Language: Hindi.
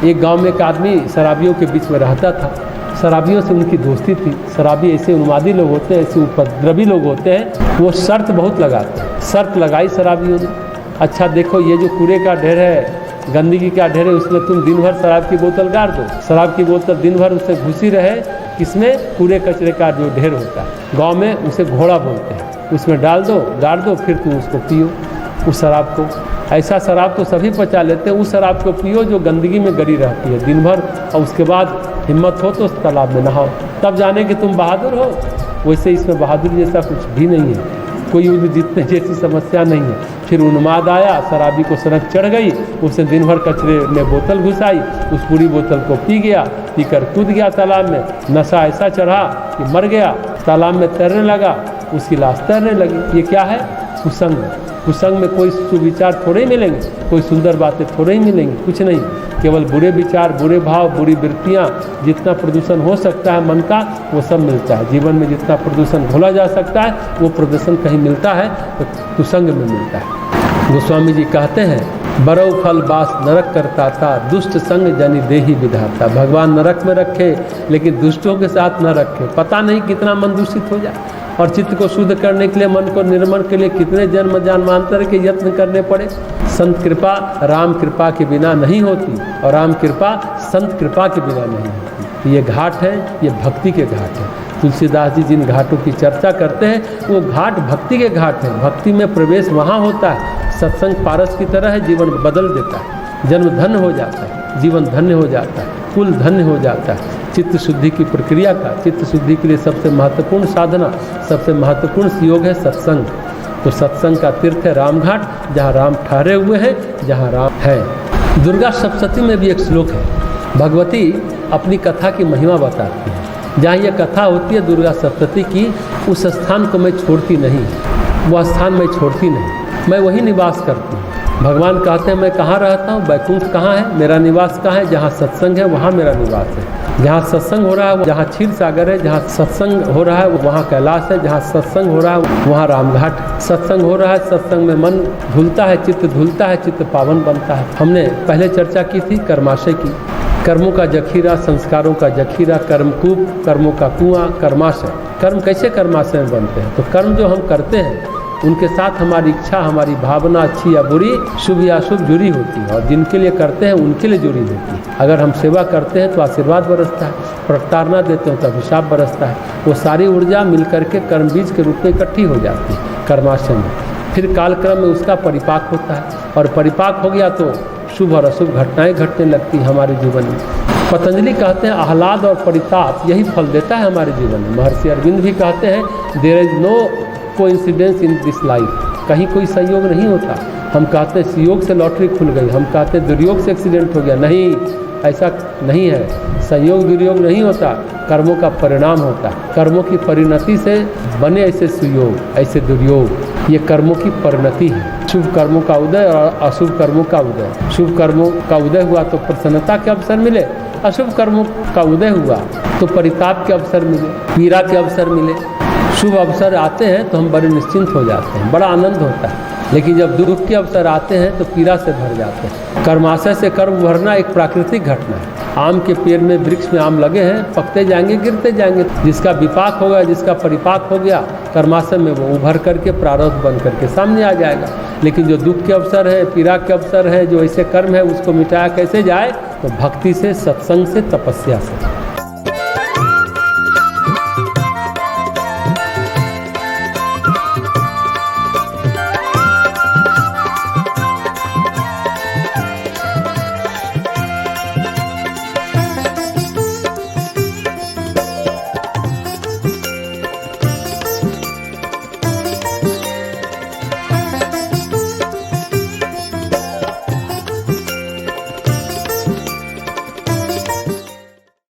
एक गांव में एक आदमी शराबियों के बीच में रहता था। शराबियों से उनकी दोस्ती थी। शराबी ऐसे उन्मादी लोग होते हैं, ऐसे उपद्रवी लोग होते हैं, वो शर्त बहुत लगाते हैं। शर्त लगाई शराबियों ने, अच्छा देखो ये जो कूड़े का ढेर है, गंदगी का ढेर है, उसमें तुम दिन भर शराब की बोतल गाड़ दो। शराब की बोतल दिन भर उससे घुसी रहे, किसमें? कूड़े कचरे का जो ढेर होता है, गाँव में उसे घोड़ा बोलते हैं, उसमें डाल दो, गाड़ दो, फिर तुम उसको पियो उस शराब को। ऐसा शराब तो सभी पचा लेते हैं, उस शराब को पियो जो गंदगी में गड़ी रहती है दिन भर, और उसके बाद हिम्मत हो तो उस तालाब में नहाओ, तब जाने कि तुम बहादुर हो। वैसे इसमें बहादुरी जैसा कुछ भी नहीं है, कोई युद्ध जीतने जैसी समस्या नहीं है। फिर उन्माद आया, शराबी को सड़क चढ़ गई, उसने दिन भर कचरे में बोतल घुसाई, उस पूरी बोतल को पी गया, पीकर कूद गया तालाब में। नशा ऐसा चढ़ा कि मर गया, तालाब में तैरने लगा, उसकी लाश तैरने लगी। ये क्या है? कुसंग। कुसंग में कोई सुविचार थोड़े ही मिलेंगे, कोई सुंदर बातें थोड़े ही मिलेंगी, कुछ नहीं, केवल बुरे विचार, बुरे भाव, बुरी वृत्तियाँ, जितना प्रदूषण हो सकता है मन का वो सब मिलता है। जीवन में जितना प्रदूषण घोला जा सकता है वो प्रदूषण कहीं मिलता है तो कुसंग में मिलता है। गोस्वामी जी कहते हैं, बरौ फल बास नरक करता था, दुष्ट संग जनि देहि विधाता। भगवान नरक में रखे लेकिन दुष्टों के साथ न रखे। पता नहीं कितना मन दूषित हो जाए, और चित्त को शुद्ध करने के लिए, मन को निर्मल के लिए कितने जन्म जन्मांतर के यत्न करने पड़े। संत कृपा राम कृपा के बिना नहीं होती, और राम कृपा संत कृपा के बिना नहीं होती। ये घाट है, ये भक्ति के घाट है। तुलसीदास जी जिन घाटों की चर्चा करते हैं वो घाट भक्ति के घाट हैं। भक्ति में प्रवेश वहाँ होता है। सत्संग पारस की तरह है, जीवन बदल देता है, जन्म धन्य हो जाता है, जीवन धन्य हो जाता है, कुल धन्य हो जाता है। चित्त शुद्धि की प्रक्रिया का, चित्त शुद्धि के लिए सबसे महत्वपूर्ण साधना, सबसे महत्वपूर्ण योग है सत्संग। तो सत्संग का तीर्थ है रामघाट, जहाँ राम ठहरे हुए हैं, जहाँ राम है। दुर्गा सप्तशती में भी एक श्लोक है, भगवती अपनी कथा की महिमा बताती है। जहाँ यह कथा होती है दुर्गा सप्तशती की, उस स्थान को मैं छोड़ती नहीं, वह स्थान मैं छोड़ती नहीं, मैं वही निवास करती हूँ। भगवान कहते हैं मैं कहाँ रहता हूँ, वैकुंठ कहाँ है, मेरा निवास कहाँ है? जहाँ सत्संग है वहाँ मेरा निवास है। जहाँ सत्संग हो रहा है जहाँ क्षीर सागर है, जहाँ सत्संग हो रहा है वहाँ कैलाश है, जहाँ सत्संग हो रहा है वहाँ रामघाट। सत्संग हो रहा है, सत्संग में मन धुलता है, चित्त धुलता है, चित्त पावन बनता है। हमने पहले चर्चा की थी कर्माशय की। कर्मों का जखीरा, संस्कारों का जखीरा, कर्मकूप, कर्मों का कुआं, कर्माशय। कर्म कैसे कर्माशय में बनते हैं? तो कर्म जो हम करते हैं उनके साथ हमारी इच्छा, हमारी भावना अच्छी या बुरी, शुभ या अशुभ जुड़ी होती है, और जिनके लिए करते हैं उनके लिए जुड़ी होती है। अगर हम सेवा करते हैं तो आशीर्वाद बरसता है, प्रताड़ना देते हैं तो अभिशाप बरसता है। वो सारी ऊर्जा मिलकर के कर्म बीज के रूप में इकट्ठी हो जाती है कर्माशय में। फिर कालक्रम में उसका परिपाक होता है, और परिपाक हो गया तो शुभ और अशुभ घटनाएं घटने लगती हैं हमारे जीवन में। पतंजलि कहते हैं आह्लाद और परिताप यही फल देता है हमारे जीवन में। महर्षि अरविंद भी कहते हैं there is no coincidence in this life, कहीं कोई संयोग नहीं होता। हम कहते हैं संयोग से लॉटरी खुल गई, हम कहते हैं दुर्योग से एक्सीडेंट हो गया, नहीं, ऐसा नहीं है। संयोग दुर्योग नहीं होता, कर्मों का परिणाम होता है। कर्मों की परिणति से बने ऐसे सुयोग, ऐसे दुर्योग, ये कर्मों की परिणति है। शुभ कर्मों का उदय और अशुभ कर्मों का उदय। शुभ कर्मों का उदय हुआ तो प्रसन्नता के अवसर मिले, अशुभ कर्मों का उदय हुआ तो परिताप के अवसर मिले, पीड़ा के अवसर मिले। शुभ अवसर आते हैं तो हम बड़े निश्चिंत हो जाते हैं, बड़ा आनंद होता है, लेकिन जब दुख के अवसर आते हैं तो पीड़ा से भर जाते हैं। कर्माशय से कर्म भरना एक प्राकृतिक घटना है। आम के पेड़ में, वृक्ष में आम लगे हैं, पकते जाएंगे, गिरते जाएंगे। जिसका विपाक होगा, जिसका परिपाक हो गया कर्माशय में, वो उभर करके प्रारब्ध बन करके सामने आ जाएगा। लेकिन जो दुख के अवसर है, पीड़ा के अवसर है, जो ऐसे कर्म है, उसको मिटाया कैसे जाए? तो भक्ति से, सत्संग से, तपस्या से।